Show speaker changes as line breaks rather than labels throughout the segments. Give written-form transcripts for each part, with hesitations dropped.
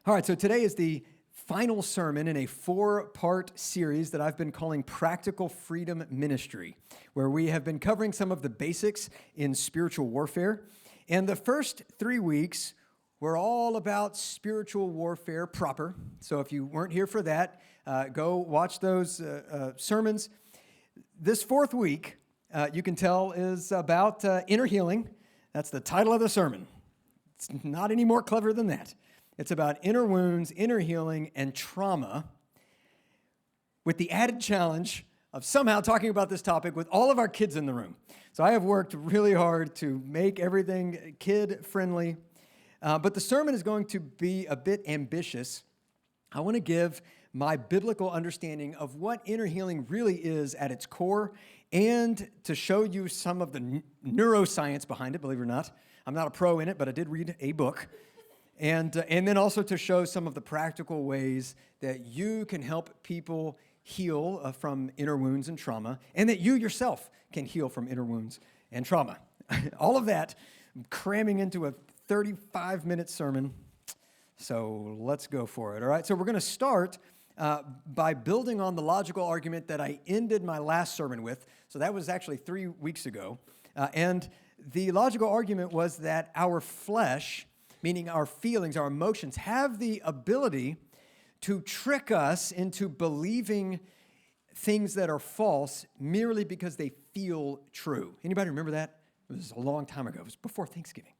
All right, so today is the final sermon in a 4-part series that I've been calling Practical Freedom Ministry, where we have been covering some of the basics in spiritual warfare. And the first 3 weeks were all about spiritual warfare proper. So if you weren't here for that, go watch those sermons. This fourth week, you can tell, is about inner healing. That's the title of the sermon. It's not any more clever than that. It's about inner wounds, inner healing, and trauma, with the added challenge of somehow talking about this topic with all of our kids in the room. So I have worked really hard to make everything kid-friendly, but the sermon is going to be a bit ambitious. I want to give my biblical understanding of what inner healing really is at its core, and to show you some of the neuroscience behind it, believe it or not. I'm not a pro in it, but I did read a book. And then also to show some of the practical ways that you can help people heal from inner wounds and trauma, and that you yourself can heal from inner wounds and trauma. All of that cramming into a 35-minute sermon. So let's go for it, all right? So we're going to start by building on the logical argument that I ended my last sermon with. So that was actually 3 weeks ago. And the logical argument was that our flesh, meaning our feelings, our emotions, have the ability to trick us into believing things that are false merely because they feel true. Anybody remember that? It was a long time ago. It was before Thanksgiving.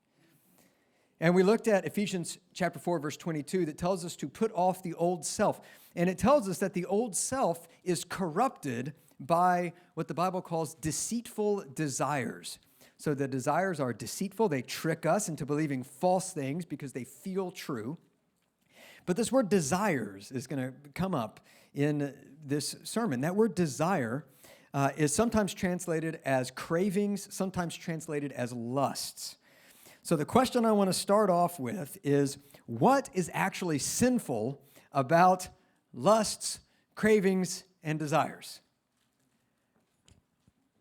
And we looked at Ephesians chapter 4, verse 22, that tells us to put off the old self. And it tells us that the old self is corrupted by what the Bible calls deceitful desires. So the desires are deceitful. They trick us into believing false things because they feel true. But this word desires is going to come up in this sermon. That word desire is sometimes translated as cravings, sometimes translated as lusts. So the question I want to start off with is, what is actually sinful about lusts, cravings, and desires?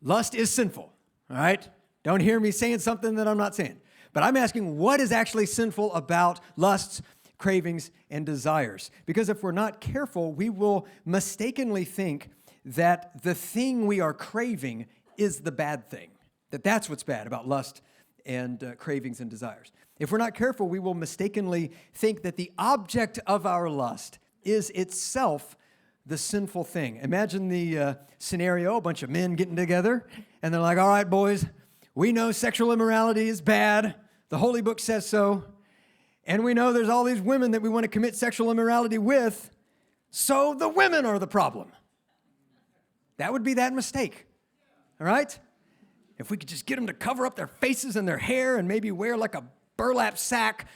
Lust is sinful, all right? Don't hear me saying something that I'm not saying. But I'm asking, what is actually sinful about lusts, cravings, and desires? Because if we're not careful, we will mistakenly think that the thing we are craving is the bad thing, that that's what's bad about lust and cravings and desires. If we're not careful, we will mistakenly think that the object of our lust is itself the sinful thing. Imagine the scenario, a bunch of men getting together, and they're like, all right, boys, we know sexual immorality is bad. The Holy Book says so. And we know there's all these women that we want to commit sexual immorality with, so the women are the problem. That would be that mistake, all right? If we could just get them to cover up their faces and their hair and maybe wear like a burlap sack,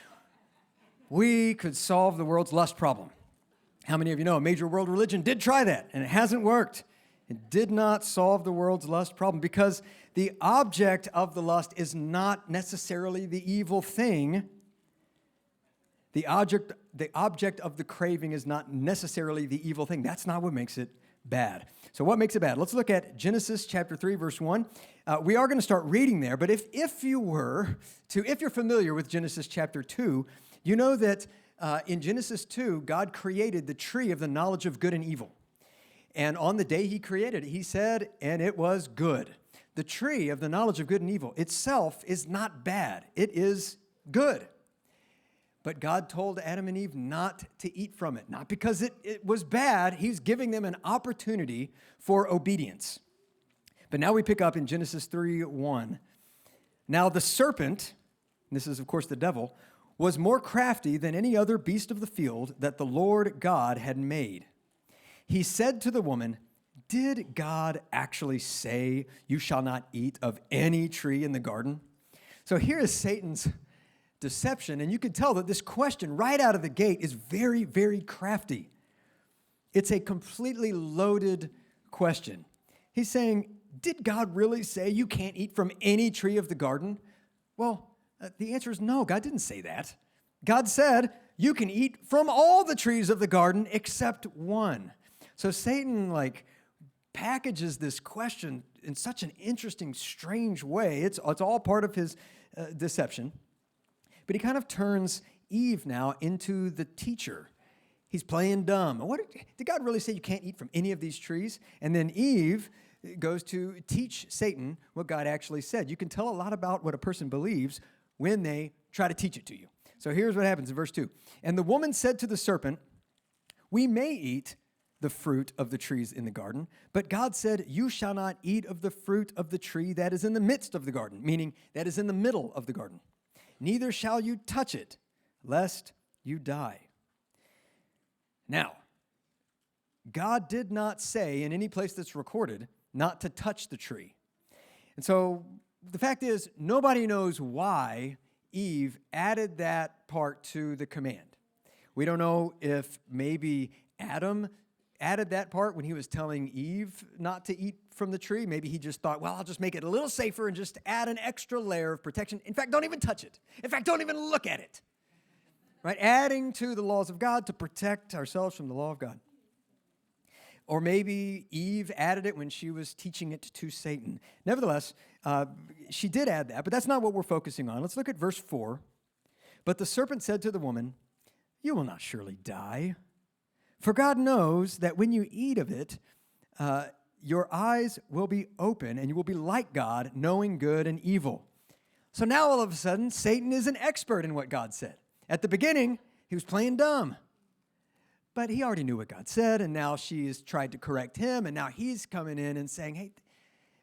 we could solve the world's lust problem. How many of you know a major world religion did try that, and it hasn't worked? It did not solve the world's lust problem because the object of the lust is not necessarily the evil thing. The object of the craving is not necessarily the evil thing. That's not what makes it bad. So what makes it bad? Let's look at Genesis chapter 3, verse 1. We are going to start reading there, but if you're familiar with Genesis chapter 2, you know that in Genesis 2, God created the tree of the knowledge of good and evil. And on the day he created it, he said, and it was good. The tree of the knowledge of good and evil itself is not bad. It is good. But God told Adam and Eve not to eat from it, not because it was bad. He's giving them an opportunity for obedience. But now we pick up in Genesis 3:1. Now the serpent, and this is of course the devil, was more crafty than any other beast of the field that the Lord God had made. He said to the woman, did God actually say, you shall not eat of any tree in the garden? So here is Satan's deception, and you can tell that this question right out of the gate is very, very crafty. It's a completely loaded question. He's saying, did God really say you can't eat from any tree of the garden? Well, the answer is no, God didn't say that. God said, you can eat from all the trees of the garden except one. So Satan, packages this question in such an interesting, strange way. It's all part of his deception. But he kind of turns Eve now into the teacher. He's playing dumb. Did God really say you can't eat from any of these trees? And then Eve goes to teach Satan what God actually said. You can tell a lot about what a person believes when they try to teach it to you. So here's what happens in verse 2. And the woman said to the serpent, "We may eat the fruit of the trees in the garden, but God said, you shall not eat of the fruit of the tree that is in the midst of the garden," meaning that is in the middle of the garden. "Neither shall you touch it, lest you die." Now, God did not say in any place that's recorded not to touch the tree. And so the fact is, nobody knows why Eve added that part to the command. We don't know if maybe Adam added that part when he was telling Eve not to eat from the tree. Maybe he just thought, well, I'll just make it a little safer and just add an extra layer of protection. In fact, don't even touch it. In fact, don't even look at it. Right? Adding to the laws of God to protect ourselves from the law of God. Or maybe Eve added it when she was teaching it to Satan. Nevertheless, she did add that, but that's not what we're focusing on. Let's look at verse 4. "But the serpent said to the woman, you will not surely die. For God knows that when you eat of it, your eyes will be open and you will be like God, knowing good and evil." So now all of a sudden, Satan is an expert in what God said. At the beginning, he was playing dumb. But he already knew what God said, and now she's tried to correct him, and now he's coming in and saying, hey,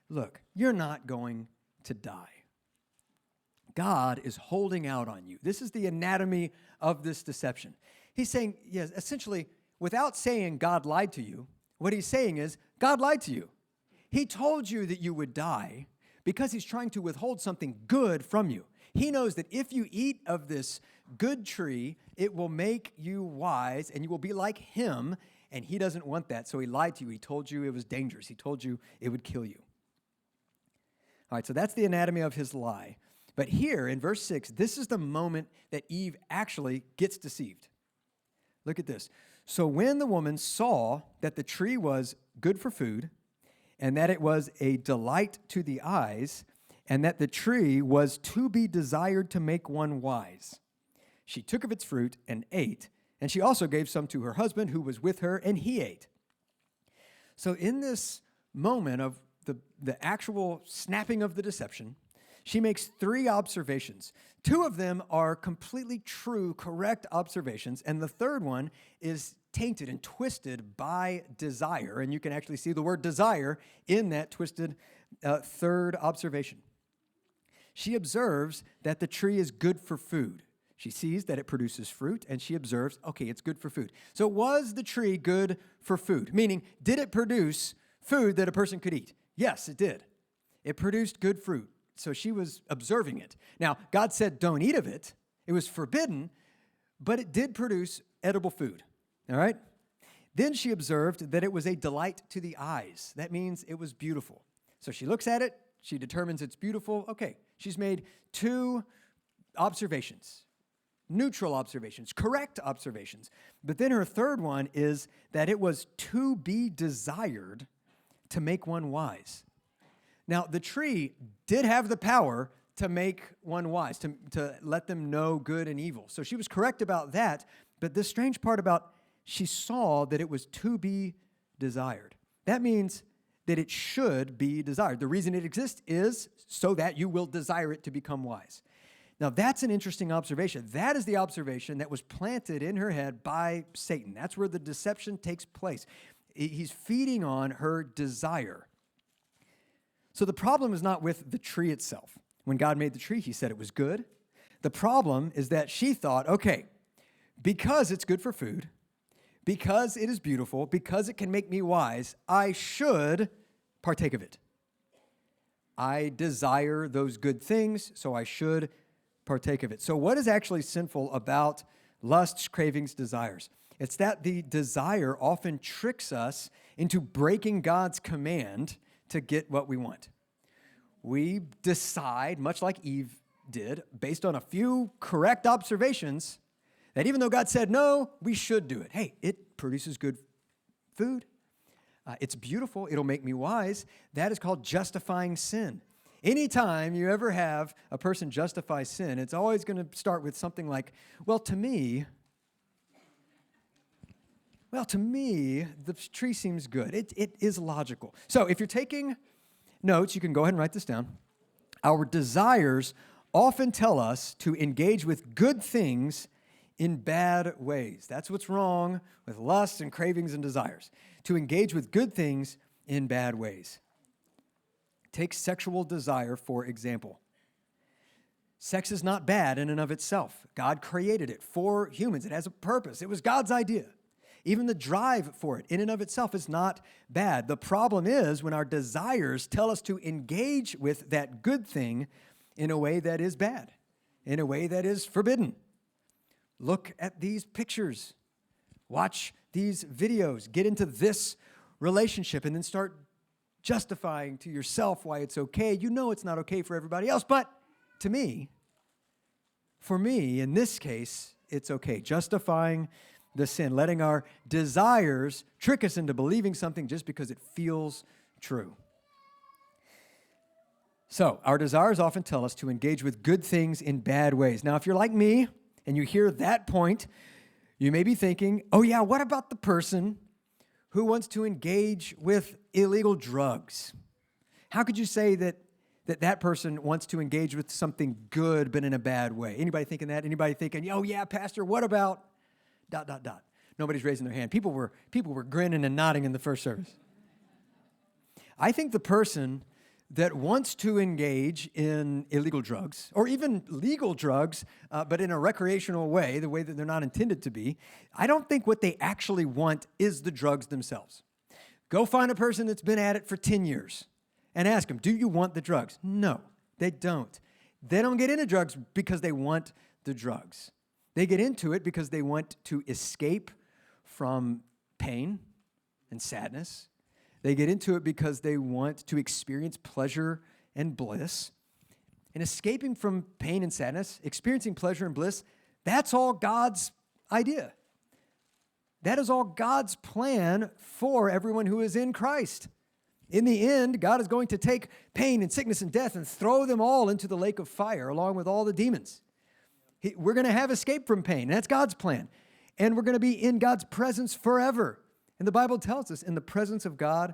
look, you're not going to die. God is holding out on you. This is the anatomy of this deception. He's saying, yes, essentially, without saying God lied to you, what he's saying is, God lied to you. He told you that you would die because he's trying to withhold something good from you. He knows that if you eat of this good tree, it will make you wise and you will be like him, and he doesn't want that, so he lied to you. He told you it was dangerous. He told you it would kill you. All right, so that's the anatomy of his lie. But here in verse 6, this is the moment that Eve actually gets deceived. Look at this. "So when the woman saw that the tree was good for food, and that it was a delight to the eyes, and that the tree was to be desired to make one wise, she took of its fruit and ate, and she also gave some to her husband who was with her, and he ate." So in this moment of the actual snapping of the deception, she makes 3 observations. 2 of them are completely true, correct observations, and the third one is tainted and twisted by desire, and you can actually see the word desire in that twisted third observation. She observes that the tree is good for food. She sees that it produces fruit, and she observes, okay, it's good for food. So was the tree good for food? Meaning, did it produce food that a person could eat? Yes, it did. It produced good fruit. So she was observing it. Now, God said, don't eat of it. It was forbidden, but it did produce edible food. All right? Then she observed that it was a delight to the eyes. That means it was beautiful. So she looks at it. She determines it's beautiful. Okay, she's made 2 observations, neutral observations, correct observations. But then her third one is that it was to be desired to make one wise. Now, the tree did have the power to make one wise, to let them know good and evil. So she was correct about that, but the strange part about she saw that it was to be desired. That means that it should be desired. The reason it exists is so that you will desire it to become wise. Now, that's an interesting observation. That is the observation that was planted in her head by Satan. That's where the deception takes place. He's feeding on her desire. So the problem is not with the tree itself. When God made the tree, he said it was good. The problem is that she thought, okay, because it's good for food, because it is beautiful, because it can make me wise, I should partake of it. I desire those good things, so I should partake of it. So what is actually sinful about lusts, cravings, desires? It's that the desire often tricks us into breaking God's command to get what we want. We decide, much like Eve did, based on a few correct observations, that even though God said no, we should do it. Hey, it produces good food. It's beautiful. It'll make me wise. That is called justifying sin. Anytime you ever have a person justify sin, it's always going to start with something like, well, to me, the tree seems good. It is logical. So if you're taking notes, you can go ahead and write this down. Our desires often tell us to engage with good things in bad ways. That's what's wrong with lusts and cravings and desires. To engage with good things in bad ways. Take sexual desire, for example. Sex is not bad in and of itself. God created it for humans. It has a purpose. It was God's idea. Even the drive for it in and of itself is not bad. The problem is when our desires tell us to engage with that good thing in a way that is bad, in a way that is forbidden. Look at these pictures. Watch these videos. Get into this relationship and then start justifying to yourself why it's okay. You know it's not okay for everybody else, but to me, for me, in this case, it's okay. Justifying the sin, letting our desires trick us into believing something just because it feels true. So, our desires often tell us to engage with good things in bad ways. Now, if you're like me and you hear that point, you may be thinking, oh yeah, what about the person who wants to engage with illegal drugs? How could you say that person wants to engage with something good but in a bad way? Anybody thinking that? Anybody thinking, oh yeah, Pastor, what about ... Nobody's raising their hand. People were grinning and nodding in the first service. I think the person that wants to engage in illegal drugs, or even legal drugs, but in a recreational way, the way that they're not intended to be, I don't think what they actually want is the drugs themselves. Go find a person that's been at it for 10 years and ask them, do you want the drugs? No, they don't. They don't get into drugs because they want the drugs. They get into it because they want to escape from pain and sadness. They get into it because they want to experience pleasure and bliss. And escaping from pain and sadness, experiencing pleasure and bliss, that's all God's idea. That is all God's plan for everyone who is in Christ. In the end, God is going to take pain and sickness and death and throw them all into the lake of fire along with all the demons. We're going to have escape from pain. That's God's plan. And we're going to be in God's presence forever. And the Bible tells us in the presence of God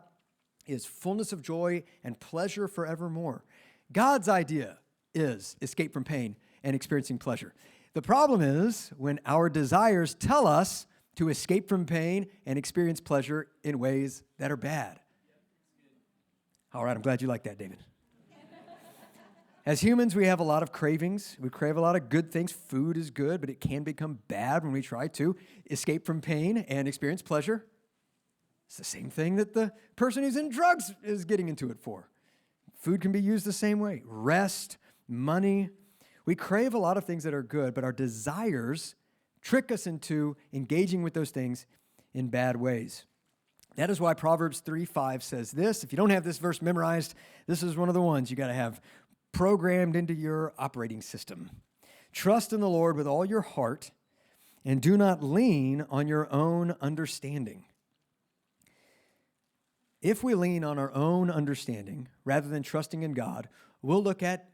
is fullness of joy and pleasure forevermore. God's idea is escape from pain and experiencing pleasure. The problem is when our desires tell us to escape from pain and experience pleasure in ways that are bad. All right, I'm glad you like that, David. As humans, we have a lot of cravings. We crave a lot of good things. Food is good, but it can become bad when we try to escape from pain and experience pleasure. It's the same thing that the person who's in drugs is getting into it for. Food can be used the same way. Rest, money. We crave a lot of things that are good, but our desires trick us into engaging with those things in bad ways. That is why Proverbs 3:5 says this. If you don't have this verse memorized, this is one of the ones you got to have programmed into your operating system. Trust in the Lord with all your heart and do not lean on your own understanding. If we lean on our own understanding rather than trusting in God, we'll look at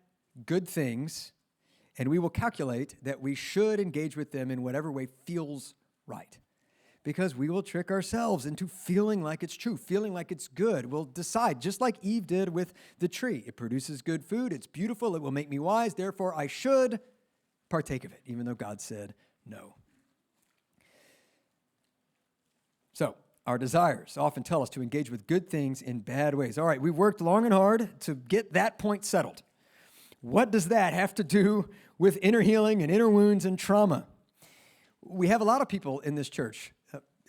good things and we will calculate that we should engage with them in whatever way feels right. Because we will trick ourselves into feeling like it's true, feeling like it's good. We'll decide, just like Eve did with the tree. It produces good food. It's beautiful. It will make me wise. Therefore, I should partake of it, even though God said no. So, our desires often tell us to engage with good things in bad ways. All right, we worked long and hard to get that point settled. What does that have to do with inner healing and inner wounds and trauma? We have a lot of people in this church,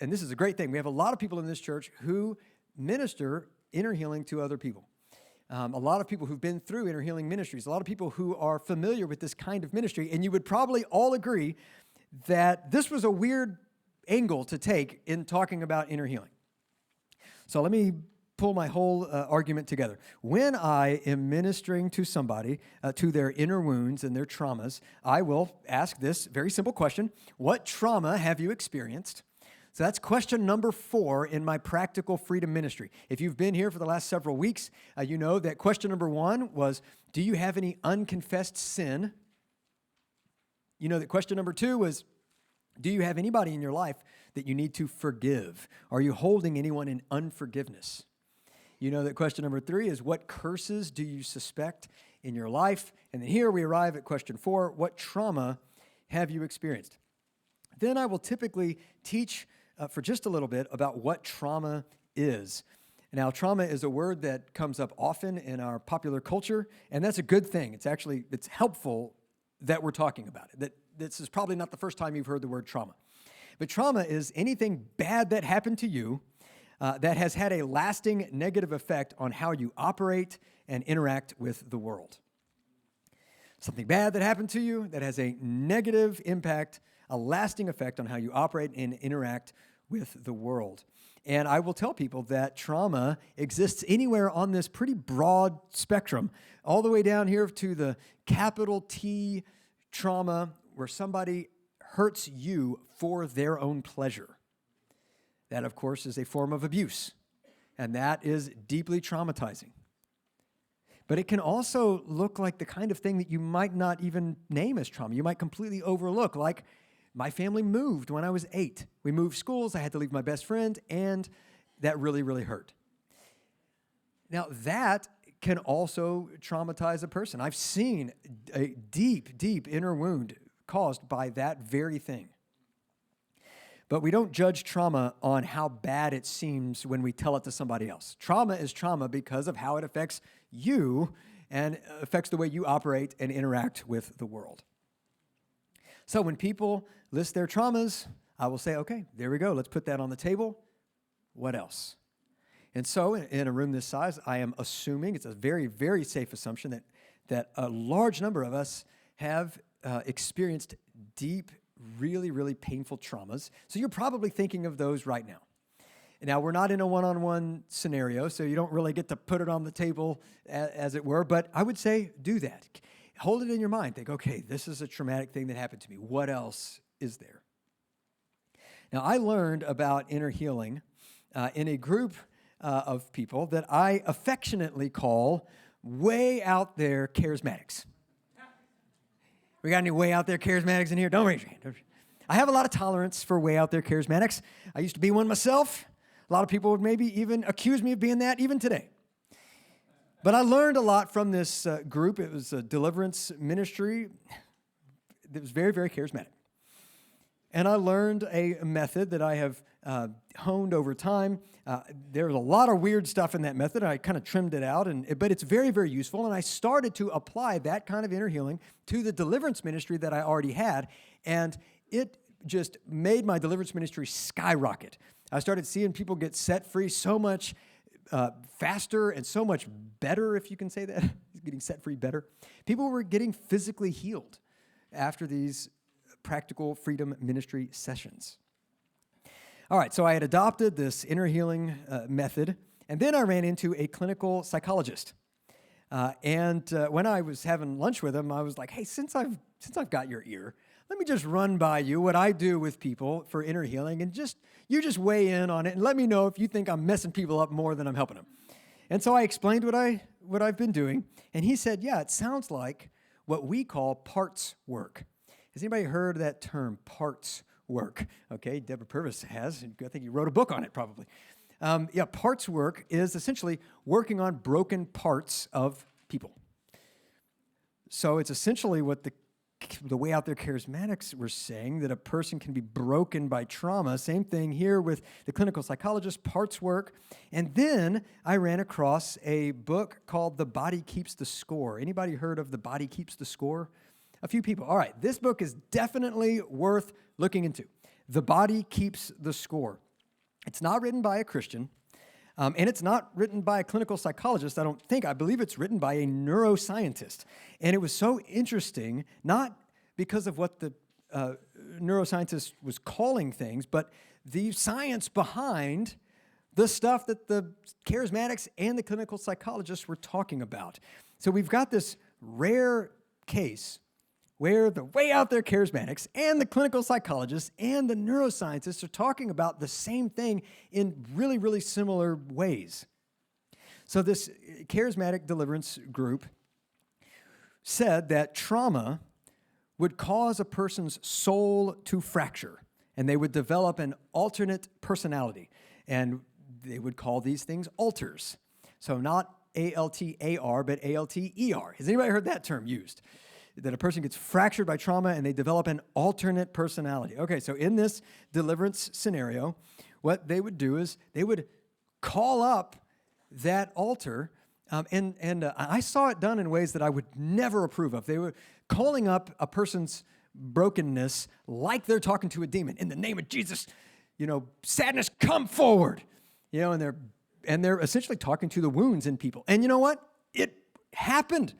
and this is a great thing. We have a lot of people in this church who minister inner healing to other people. A lot of people who've been through inner healing ministries, a lot of people who are familiar with this kind of ministry, and you would probably all agree that this was a weird angle to take in talking about inner healing. So let me pull my whole argument together. When I am ministering to somebody, to their inner wounds and their traumas, I will ask this very simple question: what trauma have you experienced So that's question number 4 in my practical freedom ministry. If you've been here for the last several weeks, you know that question number 1 was, do you have any unconfessed sin? You know that question number 2 was, do you have anybody in your life that you need to forgive? Are you holding anyone in unforgiveness? You know that question number 3 is, what curses do you suspect in your life? And then here we arrive at question 4, what trauma have you experienced? Then I will typically teach for just a little bit about what trauma is. Now, trauma is a word that comes up often in our popular culture, and that's a good thing. It's helpful that we're talking about it. That this is probably not the first time you've heard the word trauma. But trauma is anything bad that happened to you that has had a lasting negative effect on how you operate and interact with the world. Something bad that happened to you that has a negative impact, a lasting effect on how you operate and interact with the world. And I will tell people that trauma exists anywhere on this pretty broad spectrum, all the way down here to the capital T trauma, where somebody hurts you for their own pleasure. That, of course, is a form of abuse, and that is deeply traumatizing. But it can also look like the kind of thing that you might not even name as trauma. You might completely overlook, like my family moved when I was 8. We moved schools, I had to leave my best friend, and that really, really hurt. Now, that can also traumatize a person. I've seen a deep, deep inner wound caused by that very thing. But we don't judge trauma on how bad it seems when we tell it to somebody else. Trauma is trauma because of how it affects you and affects the way you operate and interact with the world. So when people list their traumas, I will say, okay, there we go. Let's put that on the table. What else? And so in a room this size, I am assuming, it's a very, very safe assumption that a large number of us have experienced deep, really, really painful traumas. So you're probably thinking of those right now. Now, we're not in a one-on-one scenario, so you don't really get to put it on the table, as it were, but I would say do that. Hold it in your mind. Think, okay, this is a traumatic thing that happened to me. What else is there? Now, I learned about inner healing in a group of people that I affectionately call way out there charismatics. We got any way out there charismatics in here? Don't raise your hand. I have a lot of tolerance for way out there charismatics. I used to be one myself. A lot of people would maybe even accuse me of being that even today. But I learned a lot from this group. It was a deliverance ministry that was very, very charismatic. And I learned a method that I have honed over time. There was a lot of weird stuff in that method. I kind of trimmed it out, but it's very, very useful. And I started to apply that kind of inner healing to the deliverance ministry that I already had. And it just made my deliverance ministry skyrocket. I started seeing people get set free so much faster and so much better, if you can say that, getting set free better. People were getting physically healed after these practical freedom ministry sessions. All right, so I had adopted this inner healing method, and then I ran into a clinical psychologist. When I was having lunch with him, I was like, hey, since I've got your ear, let me just run by you what I do with people for inner healing, and you just weigh in on it and let me know if you think I'm messing people up more than I'm helping them. And so I explained what I've been doing, and he said, yeah, it sounds like what we call parts work. Has anybody heard of that term, parts work? Okay, Deborah Purvis has. I think you wrote a book on it probably. Parts work is essentially working on broken parts of people. So it's essentially what the way out there charismatics were saying, that a person can be broken by trauma. Same thing here with the clinical psychologist, parts work. And then I ran across a book called The Body Keeps the Score. Anybody heard of The Body Keeps the Score? A few people. All right, this book is definitely worth looking into. The Body Keeps the Score. It's not written by a Christian, and it's not written by a clinical psychologist, I don't think. I believe it's written by a neuroscientist. And it was so interesting, not because of what the neuroscientist was calling things, but the science behind the stuff that the charismatics and the clinical psychologists were talking about. So we've got this rare case where the way out there charismatics and the clinical psychologists and the neuroscientists are talking about the same thing in really, really similar ways. So this charismatic deliverance group said that trauma would cause a person's soul to fracture, and they would develop an alternate personality, and they would call these things alters. So not A-L-T-A-R, but A-L-T-E-R. Has anybody heard that term used? That a person gets fractured by trauma and they develop an alternate personality. Okay, so in this deliverance scenario, what they would do is they would call up that altar, and I saw it done in ways that I would never approve of. They were calling up a person's brokenness like they're talking to a demon. In the name of Jesus, sadness, come forward. And they're essentially talking to the wounds in people. And you know what? It happened.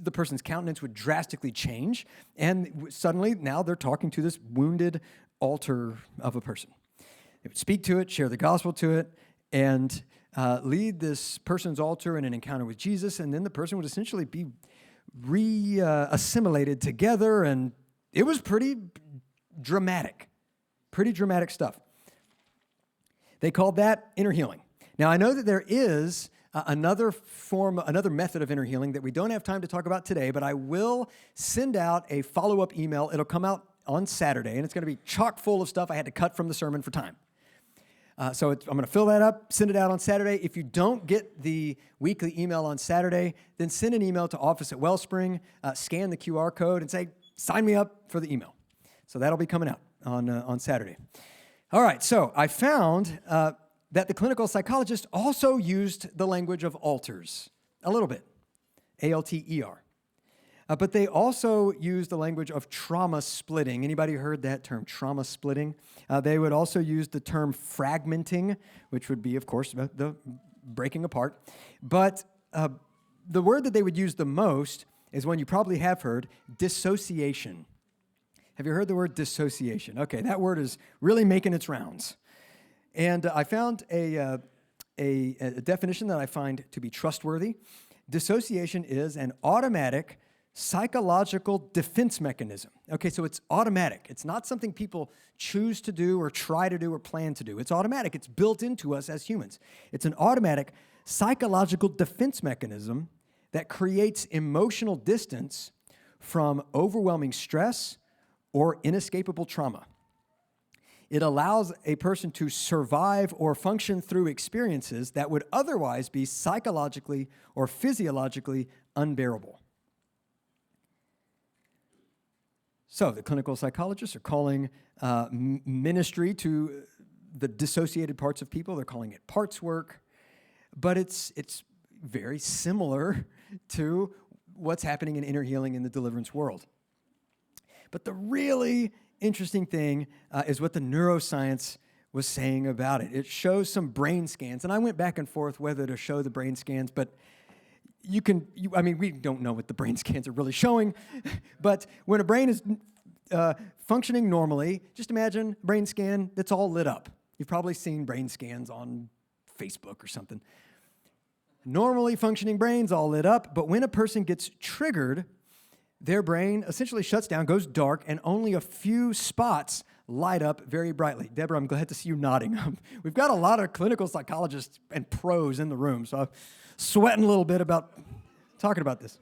The person's countenance would drastically change, and suddenly now they're talking to this wounded altar of a person. They would speak to it, share the gospel to it, and lead this person's altar in an encounter with Jesus, and then the person would essentially be assimilated together, and it was pretty dramatic stuff. They called that inner healing. Now, I know that there is another method of inner healing that we don't have time to talk about today, but I will send out a follow-up email. It'll come out on Saturday, and it's going to be chock full of stuff I had to cut from the sermon for time. So I'm going to fill that up, send it out on Saturday. If you don't get the weekly email on Saturday, then send an email to office at Wellspring, scan the QR code, and say, sign me up for the email. So that'll be coming out on Saturday. All right, so I found that the clinical psychologist also used the language of alters a little bit, A-L-T-E-R. But they also used the language of trauma splitting. Anybody heard that term, trauma splitting? They would also use the term fragmenting, which would be, of course, the breaking apart. But the word that they would use the most is one you probably have heard, dissociation. Have you heard the word dissociation? Okay, that word is really making its rounds. And I found a definition that I find to be trustworthy. Dissociation is an automatic psychological defense mechanism. Okay, so it's automatic. It's not something people choose to do or try to do or plan to do. It's automatic. It's built into us as humans. It's an automatic psychological defense mechanism that creates emotional distance from overwhelming stress or inescapable trauma. It allows a person to survive or function through experiences that would otherwise be psychologically or physiologically unbearable. So the clinical psychologists are calling ministry to the dissociated parts of people. They're calling it parts work, but it's very similar to what's happening in inner healing in the deliverance world. But the really interesting thing is what the neuroscience was saying about it. It shows some brain scans, and I went back and forth whether to show the brain scans, but we don't know what the brain scans are really showing, but when a brain is functioning normally, just imagine a brain scan that's all lit up. You've probably seen brain scans on Facebook or something. Normally functioning brains all lit up, but when a person gets triggered, their brain essentially shuts down, goes dark, and only a few spots light up very brightly. Deborah, I'm glad to see you nodding. We've got a lot of clinical psychologists and pros in the room, so I'm sweating a little bit about talking about this.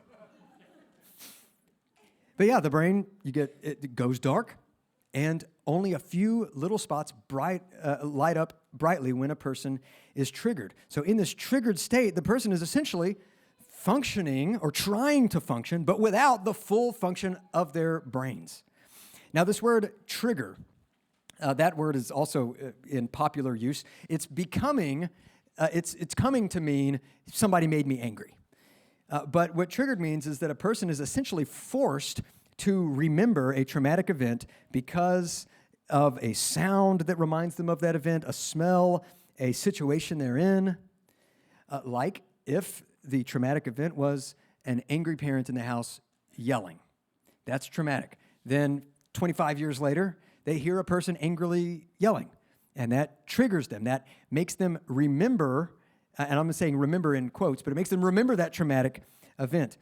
But yeah, the brain, it goes dark, and only a few little spots light up brightly when a person is triggered. So in this triggered state, the person is essentially functioning or trying to function, but without the full function of their brains. Now, this word trigger, that word is also in popular use. It's becoming, it's coming to mean somebody made me angry. But what triggered means is that a person is essentially forced to remember a traumatic event because of a sound that reminds them of that event, a smell, a situation they're in, like if the traumatic event was an angry parent in the house yelling. That's traumatic. Then 25 years later, they hear a person angrily yelling, and that triggers them. That makes them remember, and I'm saying remember in quotes, but it makes them remember that traumatic event.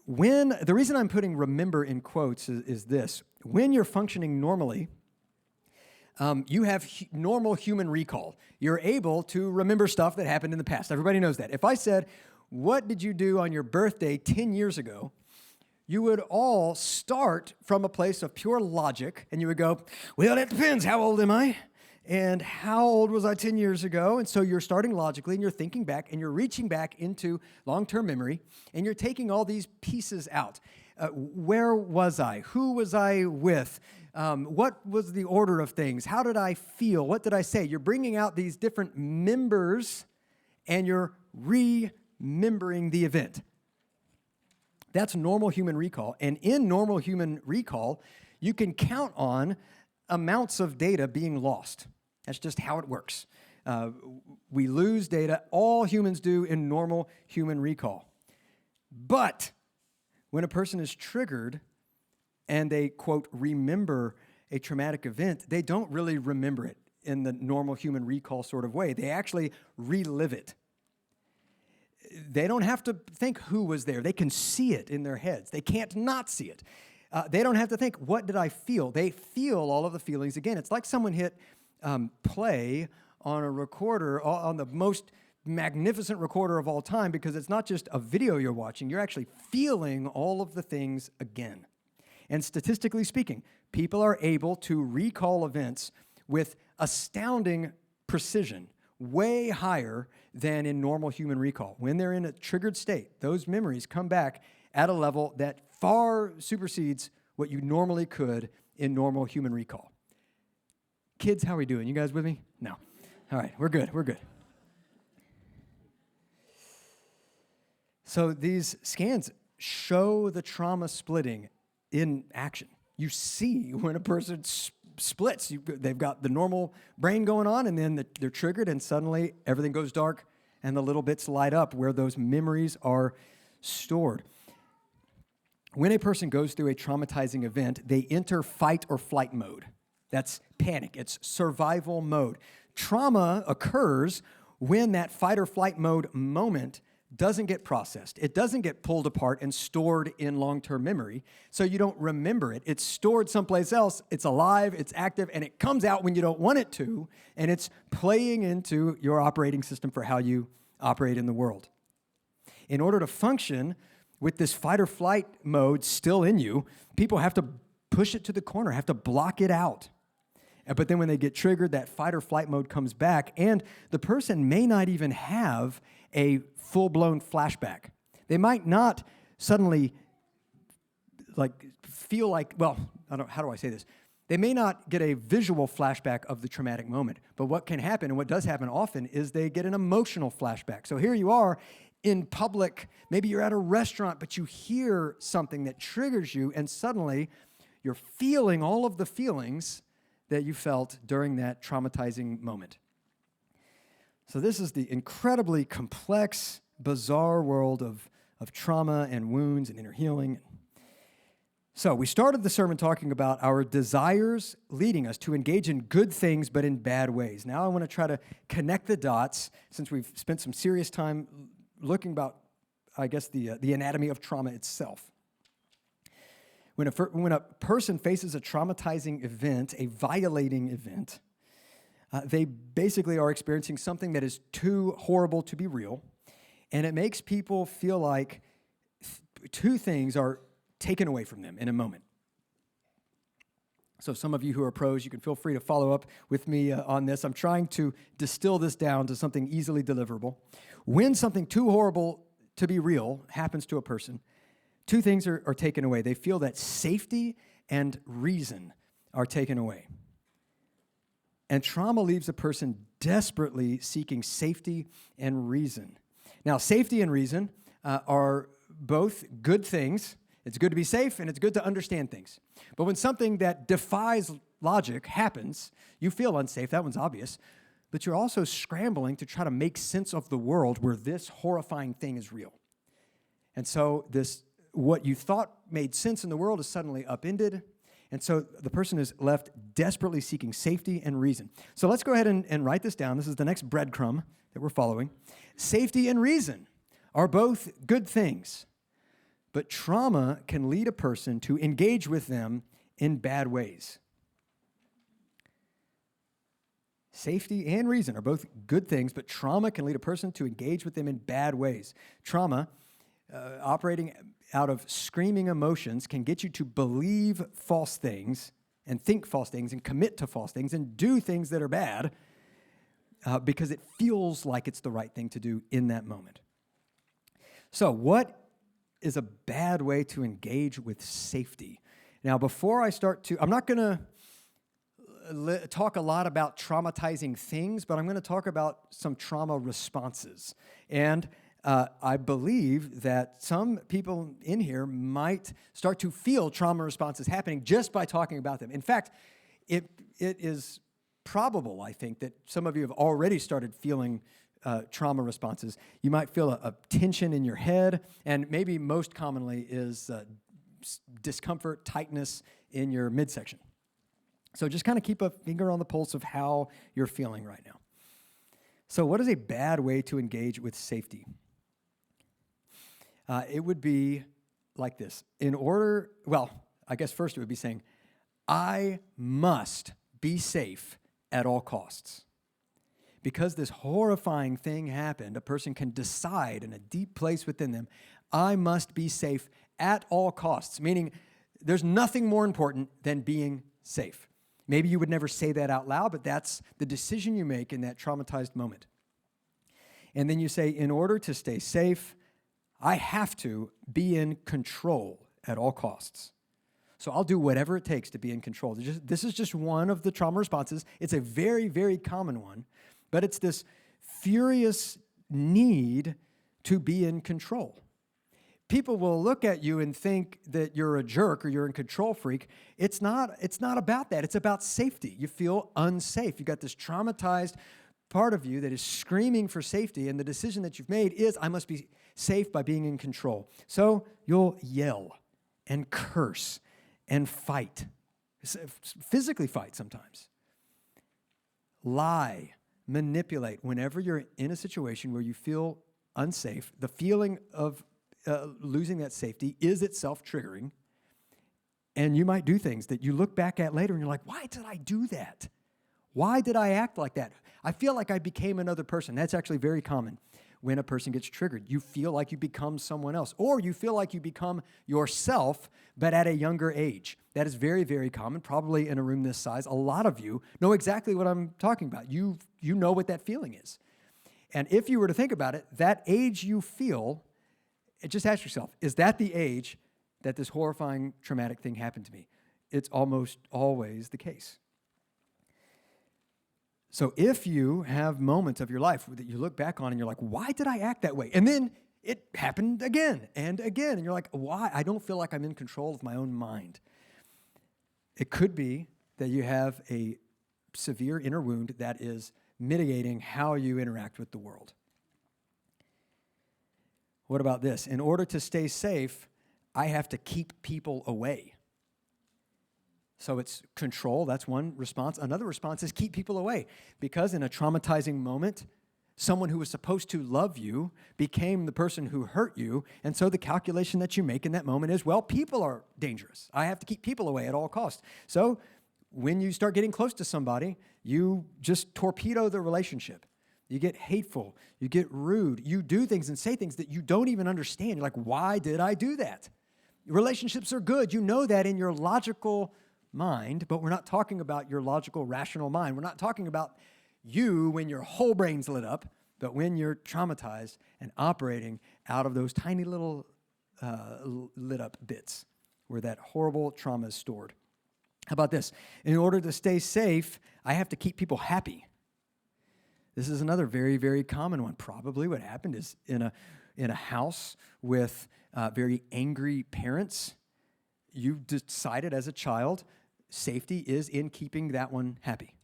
The reason I'm putting remember in quotes is this. When you're functioning normally, you have normal human recall. You're able to remember stuff that happened in the past. Everybody knows that. If I said, what did you do on your birthday 10 years ago? You would all start from a place of pure logic, and you would go, well, it depends. How old am I? And how old was I 10 years ago? And so you're starting logically, and you're thinking back, and you're reaching back into long-term memory, and you're taking all these pieces out. Where was I? Who was I with? What was the order of things? How did I feel? What did I say? You're bringing out these different members, and you're remembering the event. That's normal human recall. And in normal human recall, you can count on amounts of data being lost. That's just how it works. We lose data. All humans do in normal human recall. But when a person is triggered and they, quote, remember a traumatic event, they don't really remember it in the normal human recall sort of way. They actually relive it. They don't have to think who was there. They can see it in their heads. They can't not see it. They don't have to think, what did I feel? They feel all of the feelings again. It's like someone hit play on a recorder, on the most magnificent recorder of all time, because it's not just a video you're watching. You're actually feeling all of the things again. And statistically speaking, people are able to recall events with astounding precision, way higher than in normal human recall. When they're in a triggered state, those memories come back at a level that far supersedes what you normally could in normal human recall. Kids, how are we doing? You guys with me? No. All right, we're good. So these scans show the trauma splitting in action. You see when a person splits. They've got the normal brain going on, and then they're triggered, and suddenly everything goes dark, and the little bits light up where those memories are stored. When a person goes through a traumatizing event, they enter fight or flight mode. That's panic. It's survival mode. Trauma occurs when that fight or flight mode moment doesn't get processed. It doesn't get pulled apart and stored in long-term memory, so you don't remember it. It's stored someplace else. It's alive, it's active, and it comes out when you don't want it to, and it's playing into your operating system for how you operate in the world. In order to function with this fight or flight mode still in you, people have to push it to the corner, have to block it out. But then when they get triggered, that fight or flight mode comes back, and the person may not even have a full-blown flashback. They might not suddenly feel like, how do I say this? They may not get a visual flashback of the traumatic moment, but what can happen, and what does happen often, is they get an emotional flashback. So here you are in public, maybe you're at a restaurant, but you hear something that triggers you, and suddenly you're feeling all of the feelings that you felt during that traumatizing moment. So this is the incredibly complex, bizarre world of trauma and wounds and inner healing. So we started the sermon talking about our desires leading us to engage in good things but in bad ways. Now I want to try to connect the dots, since we've spent some serious time looking about, I guess, the anatomy of trauma itself. When a person faces a traumatizing event, a violating event, they basically are experiencing something that is too horrible to be real, and it makes people feel like two things are taken away from them in a moment. So some of you who are pros, you can feel free to follow up with me on this. I'm trying to distill this down to something easily deliverable. When something too horrible to be real happens to a person, two things are taken away. They feel that safety and reason are taken away. And trauma leaves a person desperately seeking safety and reason. Now, safety and reason are both good things. It's good to be safe, and it's good to understand things. But when something that defies logic happens, you feel unsafe. That one's obvious. But you're also scrambling to try to make sense of the world where this horrifying thing is real. And so what you thought made sense in the world is suddenly upended. And so the person is left desperately seeking safety and reason. So let's go ahead and write this down. This is the next breadcrumb that we're following. Safety and reason are both good things, but trauma can lead a person to engage with them in bad ways. Safety and reason are both good things, but trauma can lead a person to engage with them in bad ways. Trauma, operating out of screaming emotions, can get you to believe false things and think false things and commit to false things and do things that are bad because it feels like it's the right thing to do in that moment. So what is a bad way to engage with safety? Now, before I start to, I'm not going to talk a lot about traumatizing things, but I'm going to talk about some trauma responses. And I believe that some people in here might start to feel trauma responses happening just by talking about them. In fact, it is probable, I think, that some of you have already started feeling trauma responses. You might feel a tension in your head, and maybe most commonly is discomfort, tightness in your midsection. So just kind of keep a finger on the pulse of how you're feeling right now. So what is a bad way to engage with safety? It would be like this. I guess first it would be saying, I must be safe at all costs. Because this horrifying thing happened, a person can decide in a deep place within them, I must be safe at all costs, meaning there's nothing more important than being safe. Maybe you would never say that out loud, but that's the decision you make in that traumatized moment. And then you say, in order to stay safe, I have to be in control at all costs. So I'll do whatever it takes to be in control. This is just one of the trauma responses. It's a very, very common one, but it's this furious need to be in control. People will look at you and think that you're a jerk or you're a control freak. It's not about that. It's about safety. You feel unsafe. You got this traumatized part of you that is screaming for safety, and the decision that you've made is, I must be safe by being in control. So you'll yell and curse and fight, physically fight sometimes. Lie, manipulate. Whenever you're in a situation where you feel unsafe, the feeling of losing that safety is itself triggering, and you might do things that you look back at later and you're like, why did I do that? Why did I act like that? I feel like I became another person. That's actually very common when a person gets triggered. You feel like you become someone else, or you feel like you become yourself, but at a younger age. That is very, very common, probably in a room this size. A lot of you know exactly what I'm talking about. You know what that feeling is. And if you were to think about it, that age you feel, just ask yourself, is that the age that this horrifying, traumatic thing happened to me? It's almost always the case. So if you have moments of your life that you look back on and you're like, why did I act that way? And then it happened again and again. And you're like, why? I don't feel like I'm in control of my own mind. It could be that you have a severe inner wound that is mitigating how you interact with the world. What about this? In order to stay safe, I have to keep people away. So it's control, that's one response. Another response is keep people away. Because in a traumatizing moment, someone who was supposed to love you became the person who hurt you. And so the calculation that you make in that moment is, well, people are dangerous. I have to keep people away at all costs. So when you start getting close to somebody, you just torpedo the relationship. You get hateful, you get rude, you do things and say things that you don't even understand. You're like, why did I do that? Relationships are good. You know that in your logical mind, but we're not talking about your logical, rational mind. We're not talking about you when your whole brain's lit up, but when you're traumatized and operating out of those tiny little lit up bits where that horrible trauma is stored. How about this? In order to stay safe, I have to keep people happy. This is another very, very common one. Probably what happened is in a house with very angry parents, you decided as a child, safety is in keeping that one happy.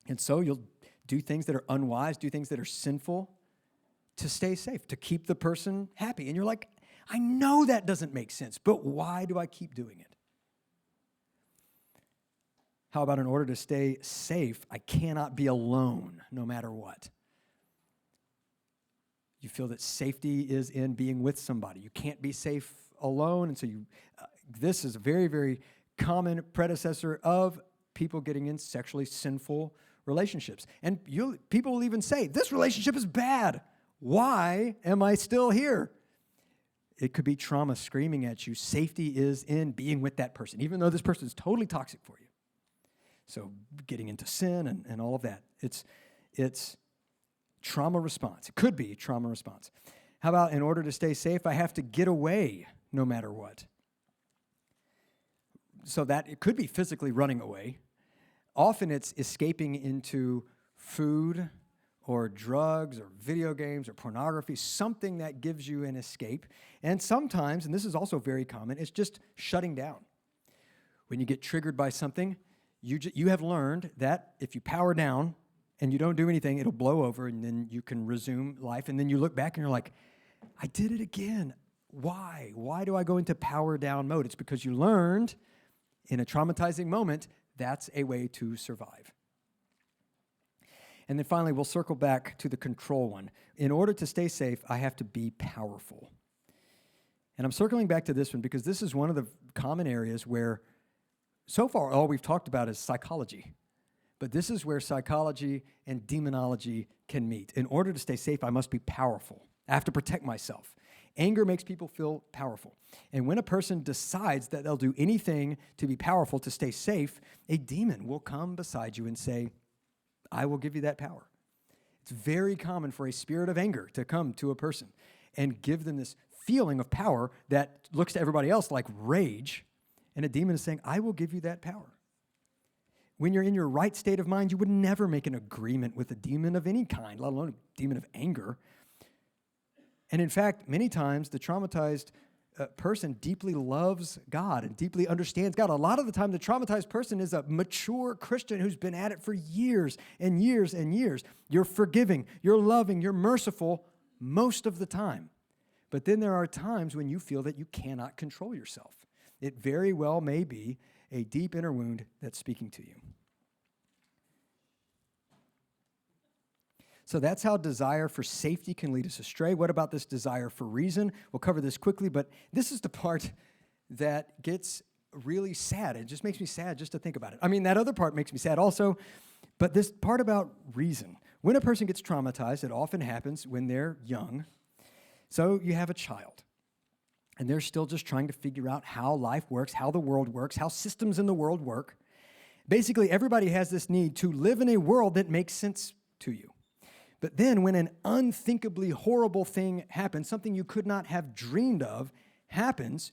And so you'll do things that are unwise, do things that are sinful to stay safe, to keep the person happy. And you're like, I know that doesn't make sense, but why do I keep doing it? How about in order to stay safe, I cannot be alone no matter what? You feel that safety is in being with somebody. You can't be safe alone, and so this is a very, very common predecessor of people getting in sexually sinful relationships. And people will even say, this relationship is bad. Why am I still here? It could be trauma screaming at you. Safety is in being with that person, even though this person is totally toxic for you. So getting into sin and all of that. It's trauma response. It could be trauma response. How about in order to stay safe, I have to get away no matter what? So that it could be physically running away. Often it's escaping into food or drugs or video games or pornography, something that gives you an escape. And sometimes, and this is also very common, it's just shutting down. When you get triggered by something, you have learned that if you power down and you don't do anything, it'll blow over and then you can resume life. And then you look back and you're like, I did it again. Why? Why do I go into power down mode? It's because you learned in a traumatizing moment, that's a way to survive. And then finally, we'll circle back to the control one. In order to stay safe, I have to be powerful. And I'm circling back to this one because this is one of the common areas where so far all we've talked about is psychology. But this is where psychology and demonology can meet. In order to stay safe, I must be powerful. I have to protect myself. Anger makes people feel powerful. And when a person decides that they'll do anything to be powerful to stay safe, a demon will come beside you and say, I will give you that power. It's very common for a spirit of anger to come to a person and give them this feeling of power that looks to everybody else like rage. And a demon is saying, I will give you that power. When you're in your right state of mind, you would never make an agreement with a demon of any kind, let alone a demon of anger. And in fact, many times the traumatized person deeply loves God and deeply understands God. A lot of the time, the traumatized person is a mature Christian who's been at it for years and years and years. You're forgiving, you're loving, you're merciful most of the time. But then there are times when you feel that you cannot control yourself. It very well may be a deep inner wound that's speaking to you. So that's how desire for safety can lead us astray. What about this desire for reason? We'll cover this quickly, but this is the part that gets really sad. It just makes me sad just to think about it. I mean, that other part makes me sad also, but this part about reason. When a person gets traumatized, it often happens when they're young. So you have a child, and they're still just trying to figure out how life works, how the world works, how systems in the world work. Basically, everybody has this need to live in a world that makes sense to you. But then when an unthinkably horrible thing happens, something you could not have dreamed of happens,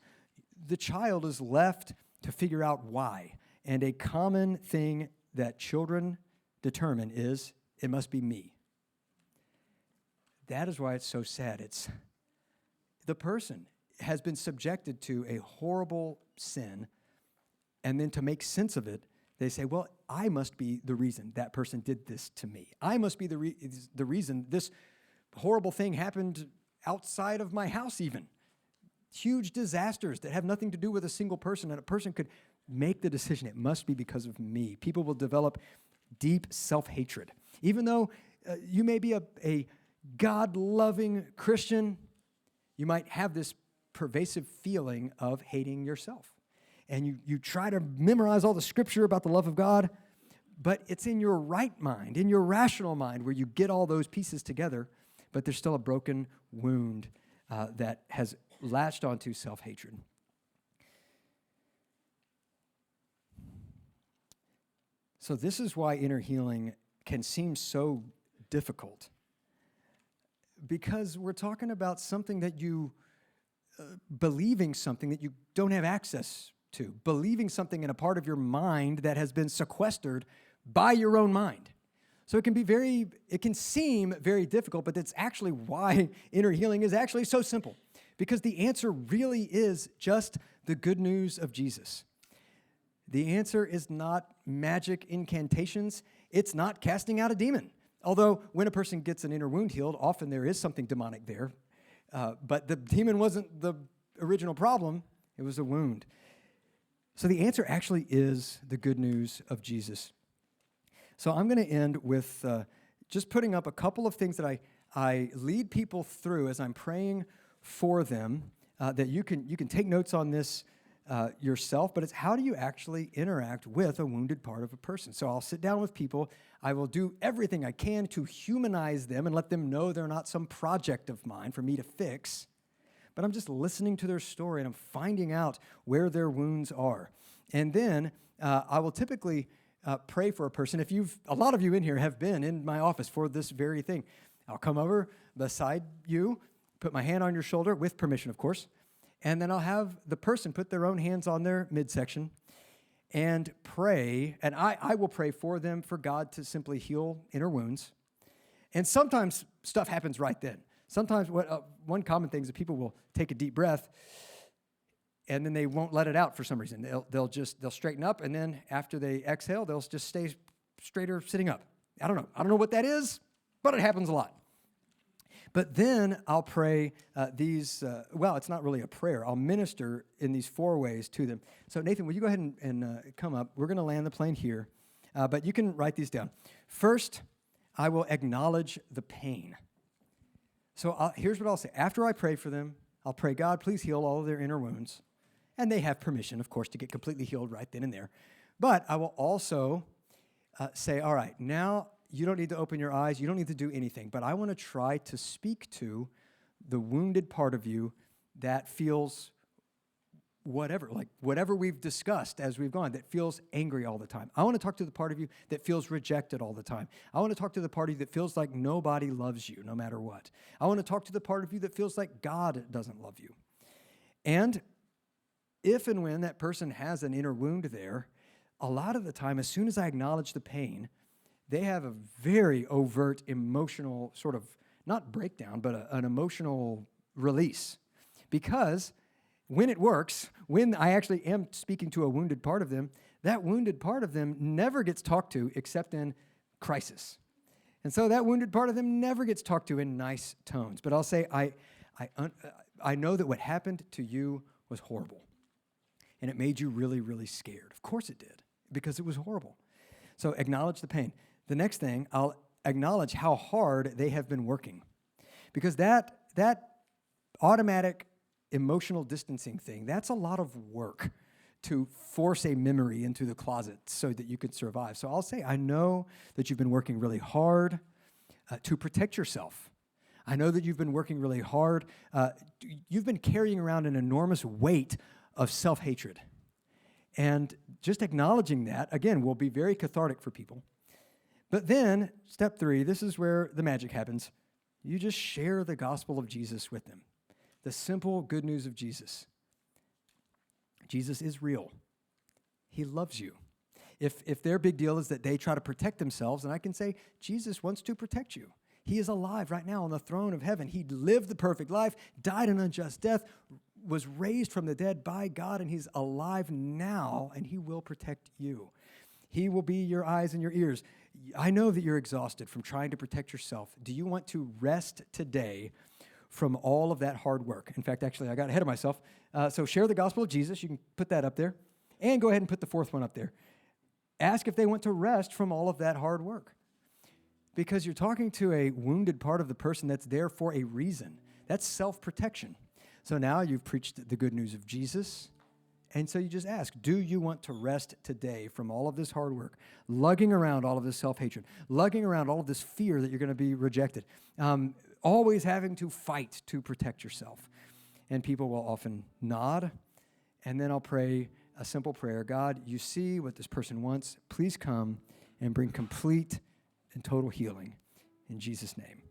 the child is left to figure out why. And a common thing that children determine is, it must be me. That is why it's so sad. It's the person has been subjected to a horrible sin, and then to make sense of it, they say, well, I must be the reason that person did this to me. I must be the reason this horrible thing happened outside of my house even. Huge disasters that have nothing to do with a single person, and a person could make the decision, it must be because of me. People will develop deep self-hatred. Even though you may be a God-loving Christian, you might have this pervasive feeling of hating yourself. And you try to memorize all the scripture about the love of God, but it's in your right mind, in your rational mind, where you get all those pieces together, but there's still a broken wound that has latched onto self-hatred. So this is why inner healing can seem so difficult, because we're talking about something that you, believing something that you don't have access to, believing something in a part of your mind that has been sequestered by your own mind. So it can seem very difficult, but that's actually why inner healing is actually so simple, because the answer really is just the good news of Jesus. The answer is not magic incantations. It's not casting out a demon. Although when a person gets an inner wound healed, often there is something demonic there. But the demon wasn't the original problem. It was a wound. So the answer actually is the good news of Jesus. So I'm going to end with just putting up a couple of things that I lead people through as I'm praying for them, that you can take notes on this yourself, but it's how do you actually interact with a wounded part of a person? So I'll sit down with people. I will do everything I can to humanize them and let them know they're not some project of mine for me to fix, but I'm just listening to their story and I'm finding out where their wounds are. And then I will typically pray for a person. A lot of you in here have been in my office for this very thing. I'll come over beside you, put my hand on your shoulder, with permission, of course, and then I'll have the person put their own hands on their midsection and pray, and I will pray for them for God to simply heal inner wounds. And sometimes stuff happens right then. Sometimes one common thing is that people will take a deep breath and then they won't let it out for some reason. They'll straighten up, and then after they exhale, they'll just stay straighter sitting up. I don't know what that is, but it happens a lot. But then I'll pray it's not really a prayer. I'll minister in these 4 ways to them. So Nathan, will you go ahead and come up? We're going to land the plane here, but you can write these down. First, I will acknowledge the pain. So here's what I'll say. After I pray for them, I'll pray, God, please heal all of their inner wounds. And they have permission, of course, to get completely healed right then and there. But I will also say, all right, now you don't need to open your eyes. You don't need to do anything. But I want to try to speak to the wounded part of you that feels whatever we've discussed as we've gone, that feels angry all the time. I want to talk to the part of you that feels rejected all the time. I want to talk to the part of you that feels like nobody loves you no matter what. I want to talk to the part of you that feels like God doesn't love you. And if and when that person has an inner wound there, a lot of the time, as soon as I acknowledge the pain, they have a very overt emotional sort of, not breakdown, but an emotional release. Because when it works, when I actually am speaking to a wounded part of them, that wounded part of them never gets talked to except in crisis. And so that wounded part of them never gets talked to in nice tones. But I'll say, I know that what happened to you was horrible. And it made you really, really scared. Of course it did, because it was horrible. So acknowledge the pain. The next thing, I'll acknowledge how hard they have been working. Because that automatic emotional distancing thing, that's a lot of work to force a memory into the closet so that you could survive. So I'll say, I know that you've been working really hard to protect yourself. I know that you've been working really hard. You've been carrying around an enormous weight of self-hatred. And just acknowledging that, again, will be very cathartic for people. But then, step 3, this is where the magic happens. You just share the gospel of Jesus with them. The simple good news of Jesus. Jesus is real. He loves you. If their big deal is that they try to protect themselves, then I can say, Jesus wants to protect you. He is alive right now on the throne of heaven. He lived the perfect life, died an unjust death, was raised from the dead by God, and he's alive now, and he will protect you. He will be your eyes and your ears. I know that you're exhausted from trying to protect yourself. Do you want to rest today from all of that hard work? In fact, actually, I got ahead of myself. So share the gospel of Jesus. You can put that up there. And go ahead and put the 4th one up there. Ask if they want to rest from all of that hard work. Because you're talking to a wounded part of the person that's there for a reason. That's self-protection. So now you've preached the good news of Jesus, and so you just ask, do you want to rest today from all of this hard work, lugging around all of this self-hatred, lugging around all of this fear that you're going to be rejected, always having to fight to protect yourself? And people will often nod, and then I'll pray a simple prayer. God, you see what this person wants. Please come and bring complete and total healing in Jesus' name.